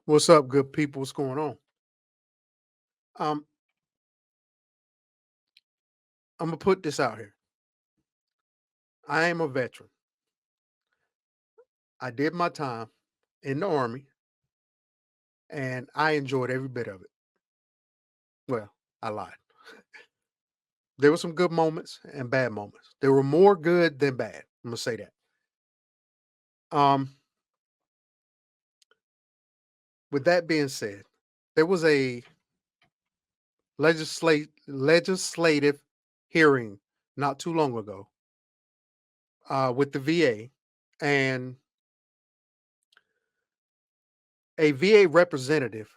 What's up, good people? What's going on? Um, I'm gonna put this out here. I am a veteran. I did my time in the army, and I enjoyed every bit of it. Well, I lied. There were some good moments and bad moments. There were more good than bad. I'm gonna say that. Um, with that being said, there was a legislative hearing not too long ago with the VA, and a VA representative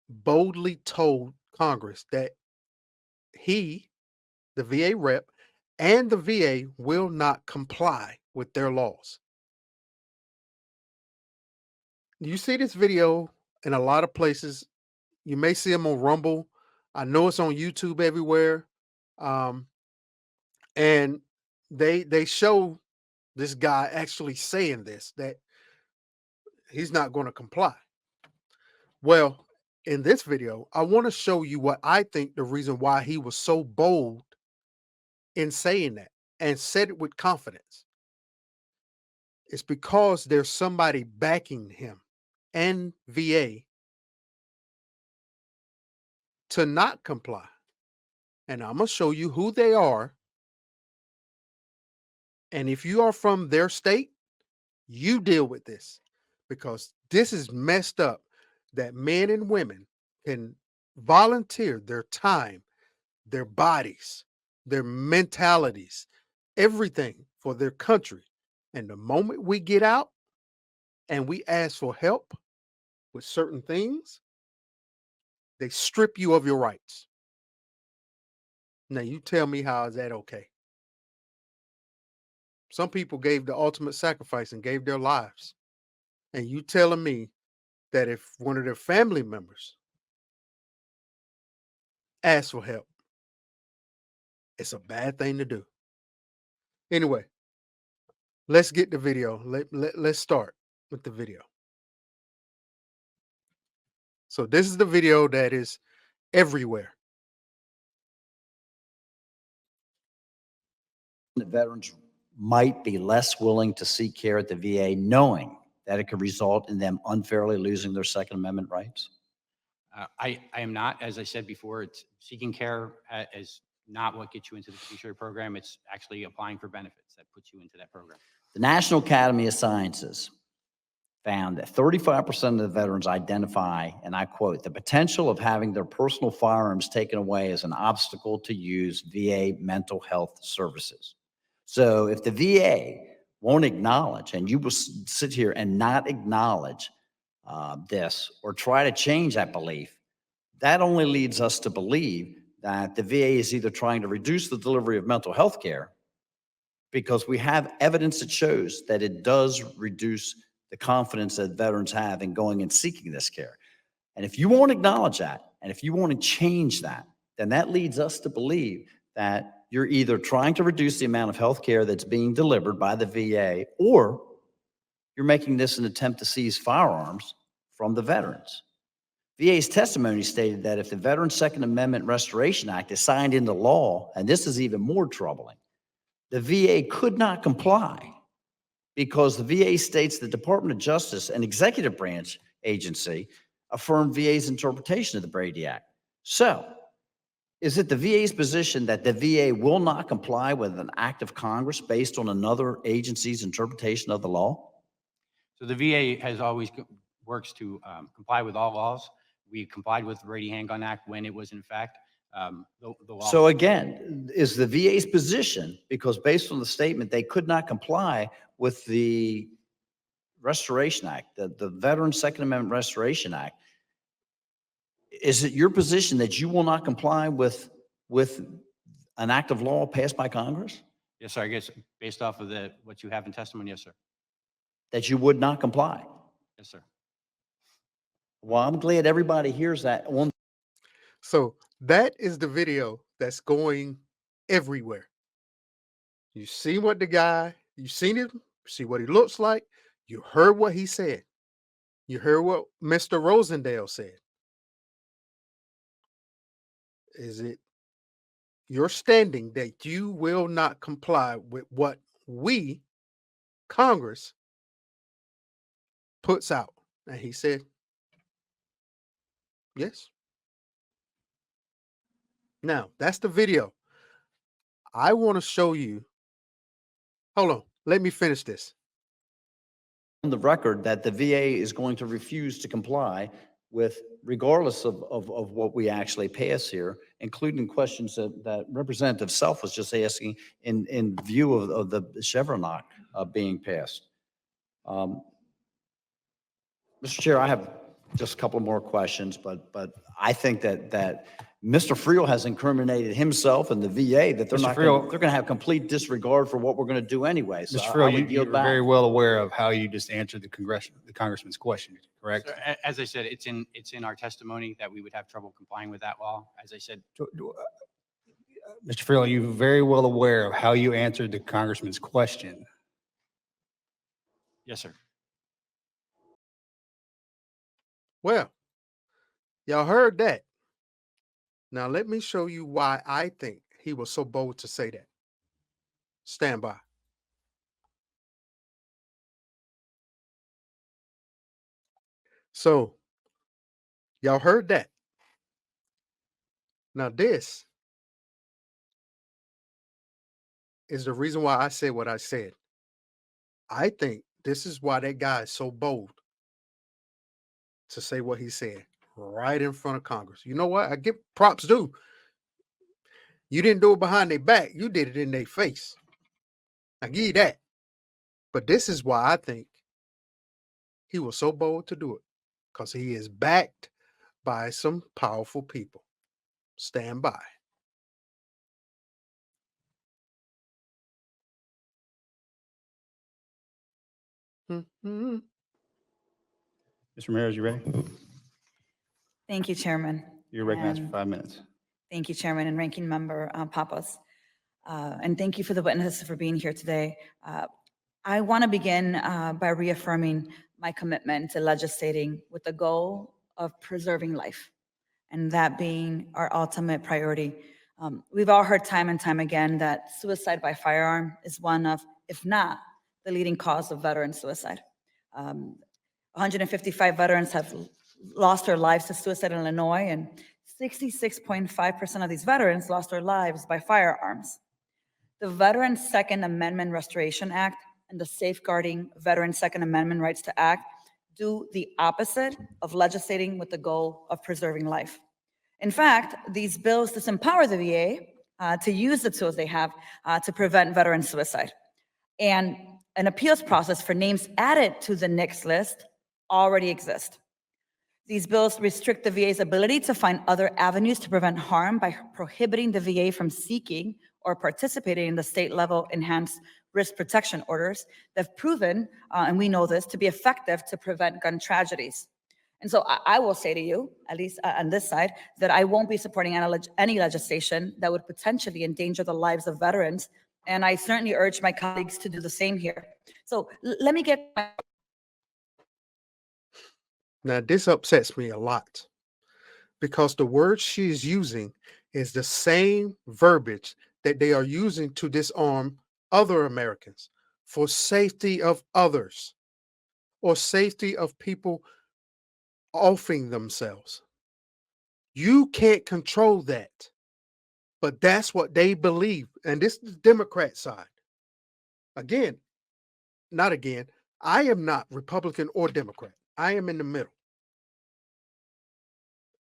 boldly told Congress that he, the VA rep, and the VA will not comply with their laws. You see this video in a lot of places. You may see them on Rumble. I know it's on YouTube everywhere. Um, and they show this guy actually saying this, that he's not going to comply. Well, in this video, I want to show you what I think the reason why he was so bold in saying that and said it with confidence. It's because there's somebody backing him and VA to not comply. And I'm going to show you who they are. And if you are from their state, you deal with this, because this is messed up that men and women can volunteer their time, their bodies, their mentalities, everything for their country. And the moment we get out and we ask for help with certain things, they strip you of your rights. Now you tell me, how is that okay? Some people gave the ultimate sacrifice and gave their lives. And you telling me that if one of their family members asks for help, it's a bad thing to do. Anyway, let's get the video. Let's start with the video. So this is the video that is everywhere. That veterans might be less willing to seek care at the VA, knowing that it could result in them unfairly losing their Second Amendment rights? I am not, as I said before, it's seeking care is not what gets you into the fiduciary program. It's actually applying for benefits that puts you into that program. The National Academy of Sciences found that 35% of the veterans identify, and I quote, the potential of having their personal firearms taken away as an obstacle to use VA mental health services. So if the VA won't acknowledge, and you will sit here and not acknowledge this or try to change that belief, that only leads us to believe that the VA is either trying to reduce the delivery of mental health care, because we have evidence that shows that it does reduce the confidence that veterans have in going and seeking this care. And if you won't acknowledge that, and if you want to change that, then that leads us to believe that you're either trying to reduce the amount of health care that's being delivered by the VA, or you're making this an attempt to seize firearms from the veterans. VA's testimony stated that if the Veterans Second Amendment Restoration Act is signed into law, and this is even more troubling, the VA could not comply, because the VA states the Department of Justice, an executive branch agency, affirmed VA's interpretation of the Brady Act. So, is it the VA's position that the VA will not comply with an act of Congress based on another agency's interpretation of the law? So the VA has always works to comply with all laws. We complied with the Brady Handgun Act when it was in fact the law. So again, is the VA's position, because based on the statement, they could not comply with the Restoration Act, the Veterans Second Amendment Restoration Act, is it your position that you will not comply with an act of law passed by Congress? Yes, sir. I guess based off of what you have in testimony, yes, sir. That you would not comply? Yes, sir. Well, I'm glad everybody hears that. So that is the video that's going everywhere. You see what the guy, you seen him, see what he looks like, you heard what he said. You heard what Mr. Rosendale said. Is it your standing that you will not comply with what we, Congress, puts out? And he said, yes. Now, that's the video. I want to show you. Hold on. Let me finish this. On the record that the VA is going to refuse to comply with, regardless of what we actually pass here, including questions that Representative Self was just asking in view of the Chevron Act being passed. Mr. Chair, I have just a couple more questions, but I think that Mr. Friel has incriminated himself and the VA that they're Mr. not Friel- they're going to have complete disregard for what we're going to do anyway. So Mr. I Friel, would you're yield back. very well aware of how you just answered the congressman's question, correct? So, as I said, it's in our testimony that we would have trouble complying with that law. As I said, Mr. Friel, you're very well aware of how you answered the congressman's question. yes, sir. Well, y'all heard that. Now, let me show you why I think he was so bold to say that. Stand by. So, y'all heard that. Now, this is the reason why I said what I said. I think this is why that guy is so bold to say what he said right in front of Congress. You know what? I give props due. You didn't do it behind their back. You did it in their face. I give you that. But this is why I think he was so bold to do it, because he is backed by some powerful people. Stand by. Mhm. Mr. Ramirez, you ready? Thank you, Chairman. You're recognized for And 5 minutes. Thank you, Chairman and Ranking Member Pappas. And thank you for the witnesses for being here today. I want to begin by reaffirming my commitment to legislating with the goal of preserving life, and that being our ultimate priority. We've all heard time and time again that suicide by firearm is one of, if not the leading cause of veteran suicide. 155 veterans have lost their lives to suicide in Illinois, and 66.5% of these veterans lost their lives by firearms. The Veterans Second Amendment Restoration Act and the Safeguarding Veterans Second Amendment Rights to Act do the opposite of legislating with the goal of preserving life. In fact, these bills disempower the VA to use the tools they have to prevent veteran suicide. And an appeals process for names added to the NICS list already exists. These bills restrict the VA's ability to find other avenues to prevent harm by prohibiting the VA from seeking or participating in the state-level enhanced risk protection orders that have proven, and we know this, to be effective to prevent gun tragedies. And so I will say to you, at least on this side, that I won't be supporting any legislation that would potentially endanger the lives of veterans, and I certainly urge my colleagues to do the same here. So let me get Now, this upsets me a lot because the word she is using is the same verbiage that they are using to disarm other Americans for safety of others or safety of people offing themselves. You can't control that, but that's what they believe. And this is the Democrat side. Again, not again. I am not Republican or Democrat. I am in the middle.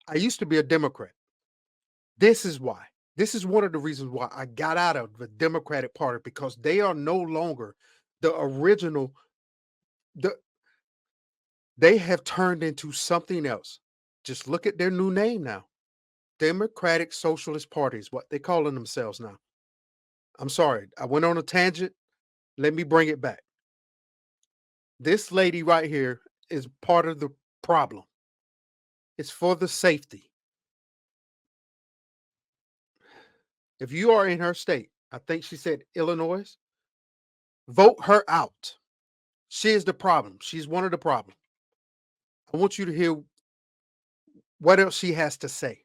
I used to be a Democrat. This is why. This is one of the reasons why I got out of the Democratic Party, because they are no longer the original. They have turned into something else. Just look at their new name now. Democratic Socialist Party is what they're calling themselves now. I'm sorry. I went on a tangent. Let me bring it back. This lady right here is part of the problem. It's for the safety. If you are in her state, I think she said Illinois, vote her out. She is the problem. She's one of the problem. I want you to hear what else she has to say.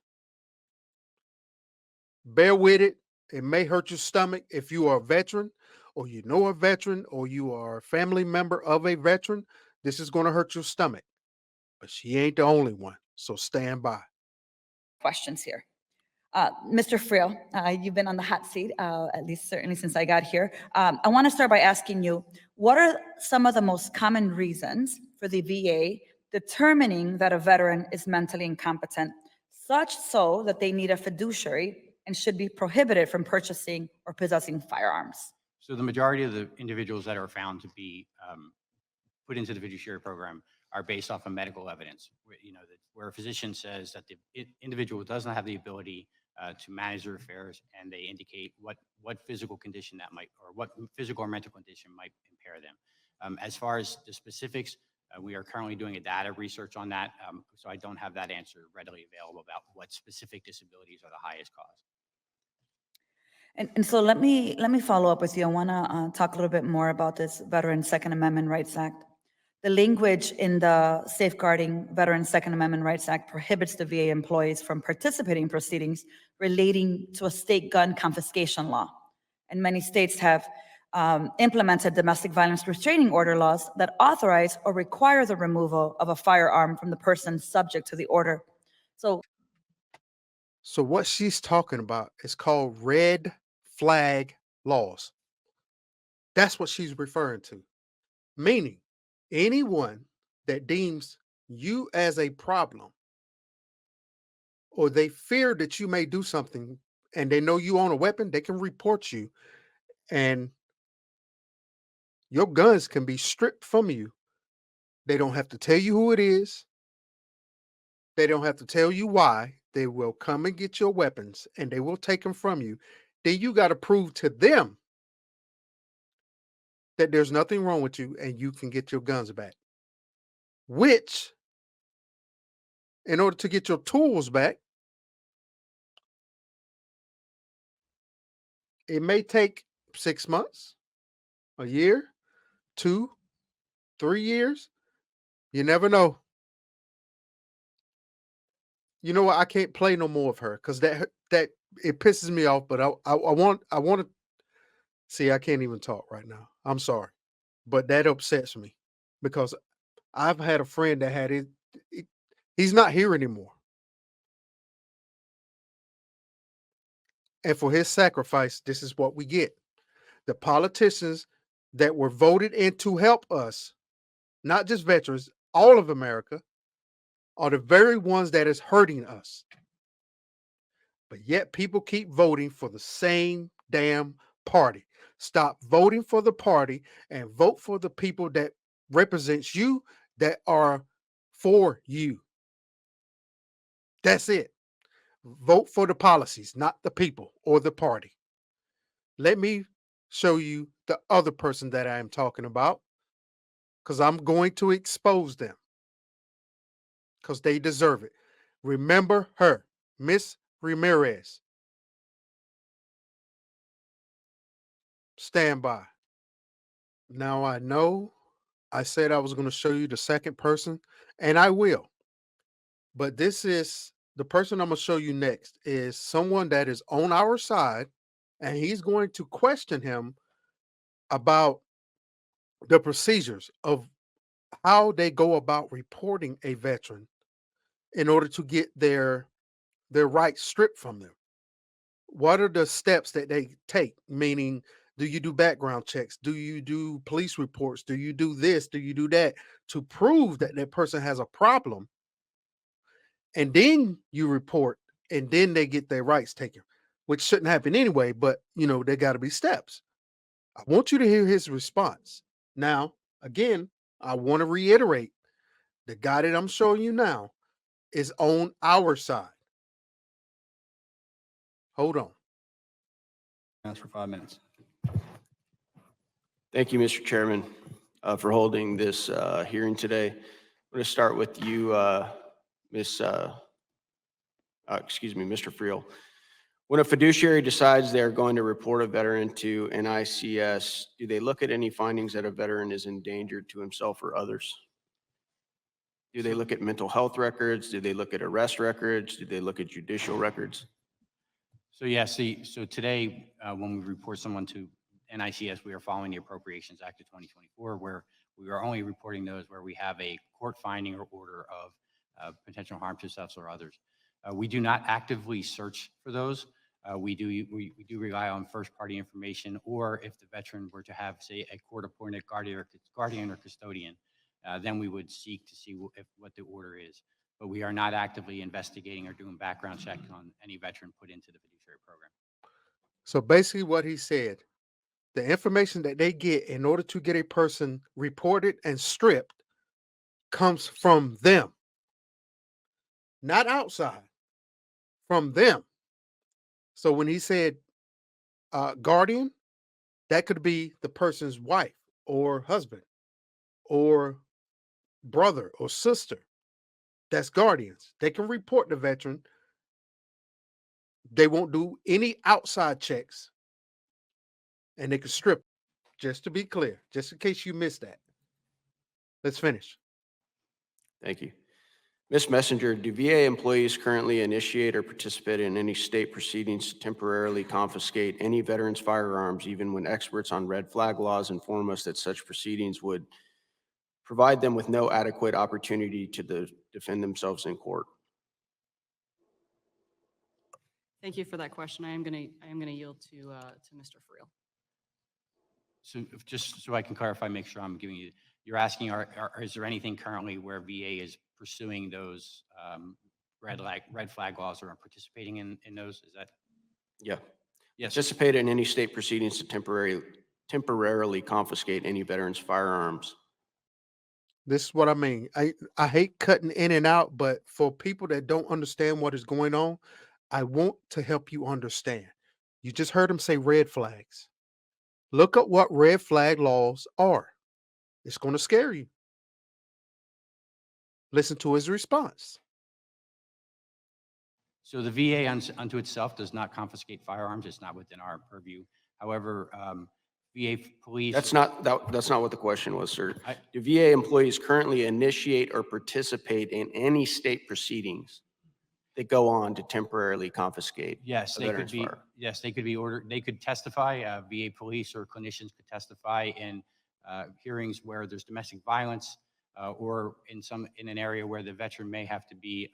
Bear with it. It may hurt your stomach if you are a veteran, or you know a veteran, or you are a family member of a veteran. This is going to hurt your stomach, but she ain't the only one. So stand by. Questions here. Mr. Friel, you've been on the hot seat, at least certainly since I got here. I want to start by asking you, what are some of the most common reasons for the VA determining that a veteran is mentally incompetent, such so that they need a fiduciary and should be prohibited from purchasing or possessing firearms? So the majority of the individuals that are found to be put into the fiduciary program are based off of medical evidence. Where a physician says that the individual does not have the ability to manage their affairs, and they indicate what physical condition that might, or what physical or mental condition might impair them. As far as the specifics, we are currently doing a data research on that, so I don't have that answer readily available about what specific disabilities are the highest cause. And so let me follow up with you. I want to talk a little bit more about this Veteran Second Amendment Rights Act. The language in the Safeguarding Veterans Second Amendment Rights Act prohibits the VA employees from participating in proceedings relating to a state gun confiscation law. And many states have implemented domestic violence restraining order laws that authorize or require the removal of a firearm from the person subject to the order. So what she's talking about is called red flag laws. That's what she's referring to. Meaning, anyone that deems you as a problem, or they fear that you may do something, and they know you own a weapon, they can report you, and your guns can be stripped from you. They don't have to tell you who it is. They don't have to tell you why. They will come and get your weapons, and they will take them from you. Then you got to prove to them that there's nothing wrong with you and you can get your guns back. Which, in order to get your tools back, it may take 6 months, a year, 2, 3 years. You never know. You know what? I can't play no more of her because that it pisses me off. But I want to see. I can't even talk right now. I'm sorry, but that upsets me because I've had a friend that had it. He's not here anymore, and for his sacrifice, this is what we get. The politicians that were voted in to help us, not just veterans, all of America, are the very ones that is hurting us. But yet people keep voting for the same damn party. Stop voting for the party and vote for the people that represents you, that are for you. That's it. Vote for the policies, not the people or the party. Let me show you the other person that I am talking about, because I'm going to expose them because they deserve it. Remember her, Miss Ramirez. Stand by. Now I know I said I was going to show you the second person, and I will. But this is the person I'm going to show you next is someone that is on our side, and he's going to question him about the procedures of how they go about reporting a veteran in order to get their rights stripped from them. What are the steps that they take? Meaning, do you do background checks? Do you do police reports? Do you do this? Do you do that to prove that that person has a problem? And then you report, and then they get their rights taken, which shouldn't happen anyway, but there got to be steps. I want you to hear his response. Now, again, I want to reiterate, the guy that I'm showing you now is on our side. Hold on. That's for 5 minutes. Thank you, Mr. Chairman, for holding this hearing today. I'm going to start with you, Mr. Friel. When a fiduciary decides they're going to report a veteran to NICS, do they look at any findings that a veteran is endangered to himself or others? Do they look at mental health records? Do they look at arrest records? Do they look at judicial records? So yeah, see, so today, when we report someone to NICS, we are following the Appropriations Act of 2024, where we are only reporting those where we have a court finding or order of potential harm to self or others. We do not actively search for those. We do rely on first-party information, or if the veteran were to have, say, a court-appointed guardian or custodian, then we would seek to see what the order is. But we are not actively investigating or doing background check on any veteran put into the fiduciary program. So basically, what he said, the information that they get in order to get a person reported and stripped comes from them, not outside, from them. So when he said guardian, that could be the person's wife or husband or brother or sister. That's guardians. They can report the veteran. They won't do any outside checks and they can strip. Just to be clear, just in case you missed that. Let's finish. Thank you. Ms. Messenger, do VA employees currently initiate or participate in any state proceedings to temporarily confiscate any veterans' firearms, even when experts on red flag laws inform us that such proceedings would provide them with no adequate opportunity to defend themselves in court? Thank you for that question. I am gonna yield to Mr. Friel. So just so I can clarify, make sure I'm giving you, you're asking, is there anything currently where VA is pursuing those red flag laws or are participating in those? Is that? Yeah. Yes. Participate in any state proceedings to temporarily confiscate any veterans' firearms. This is what I mean. I hate cutting in and out, but for people that don't understand what is going on, I want to help you understand. You just heard him say red flags. Look up what red flag laws are. It's going to scare you. Listen to his response. So the VA unto itself does not confiscate firearms. It's not within our purview. However, VA police. That's not what the question was, sir. I- Do VA employees currently initiate or participate in any state proceedings that go on to temporarily confiscate Yes, a they could veteran's be. firearm? Yes, they could be ordered. They could testify. VA police or clinicians could testify in hearings where there's domestic violence, or in an area where the veteran may have to be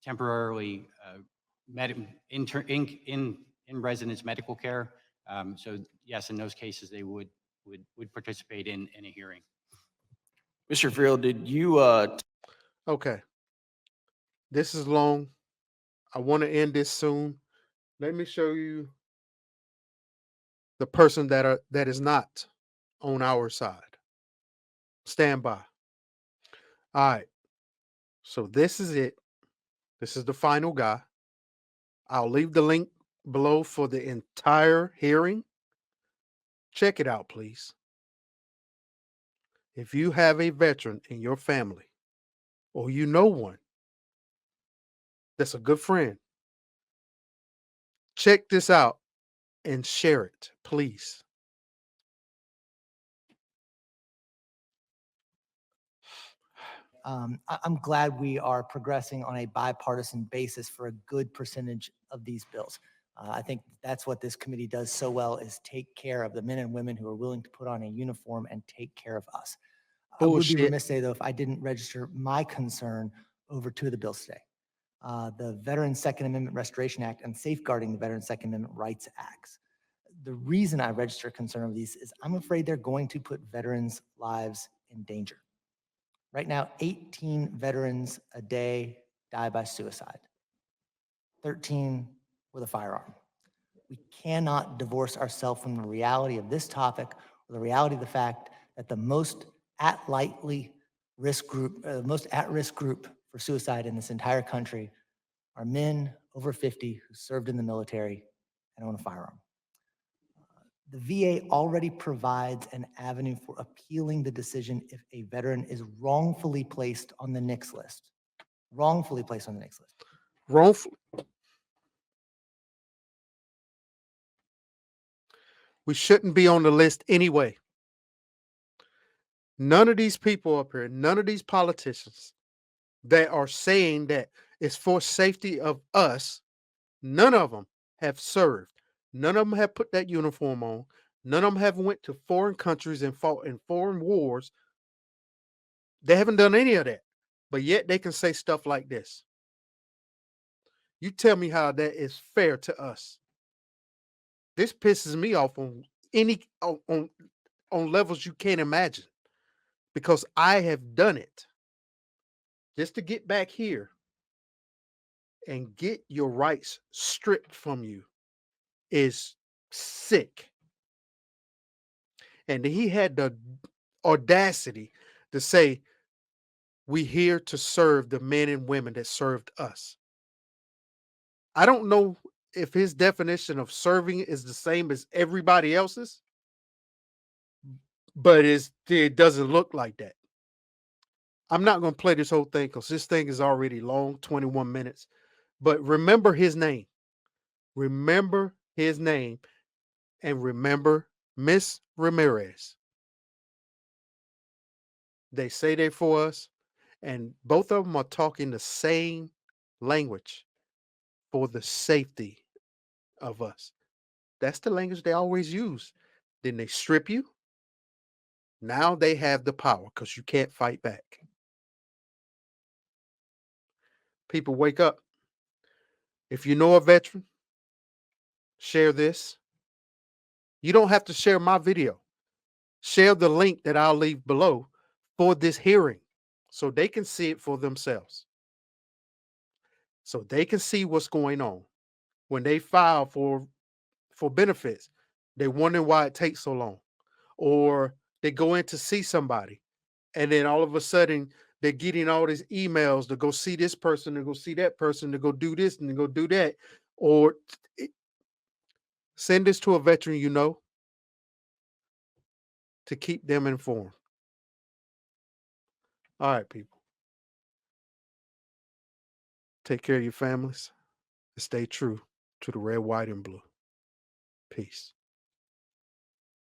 temporarily in residence medical care. So yes, in those cases, they would participate in a hearing. Mr. Friel, did you Okay. This is long. I want to end this soon. Let me show you the person that is not on our side. Stand by. All right. So this is it. This is the final guy. I'll leave the link below for the entire hearing. Check it out, please. If you have a veteran in your family or you know one that's a good friend, check this out and share it, please. I'm glad we are progressing on a bipartisan basis for a good percentage of these bills. I think that's what this committee does so well, is take care of the men and women who are willing to put on a uniform and take care of us. I would be Bullshit. remiss today, though, if I didn't register my concern over two of the bills today. The Veterans Second Amendment Restoration Act and Safeguarding the Veterans Second Amendment Rights Acts. The reason I register concern over these is I'm afraid they're going to put veterans' lives in danger. Right now, 18 veterans a day die by suicide, 13 with a firearm. We cannot divorce ourselves from the reality of this topic, or the reality of the fact that the most at-risk group for suicide in this entire country are men over 50 who served in the military and own a firearm. The VA already provides an avenue for appealing the decision if a veteran is wrongfully placed on the NICS list. Wrongfully placed on the NICS list. Wrongful. We shouldn't be on the list anyway. None of these people up here, none of these politicians that are saying that it's for safety of us, none of them have served. None of them have put that uniform on. None of them have went to foreign countries and fought in foreign wars. They haven't done any of that. But yet they can say stuff like this. You tell me how that is fair to us. This pisses me off on on levels you can't imagine because I have done it just to get back here and get your rights stripped from you is sick. And he had the audacity to say, we here to serve the men and women that served us. I don't know if his definition of serving is the same as everybody else's, but it doesn't look like that. I'm not going to play this whole thing because this thing is already long, 21 minutes. But remember his name. Remember his name. And remember Miss Ramirez. They say they're for us. And both of them are talking the same language for the safety of us. That's the language they always use. Then they strip you. Now they have the power because you can't fight back. People, wake up. If you know a veteran, share this. You don't have to share my video. Share the link that I'll leave below for this hearing so they can see it for themselves. So they can see what's going on. When they file for benefits, they wonder why it takes so long. Or they go in to see somebody and then all of a sudden they're getting all these emails to go see this person, to go see that person, to go do this and to go do that. Or send this to a veteran you know to keep them informed. All right, people. Take care of your families and stay true to the red, white, and blue. Peace.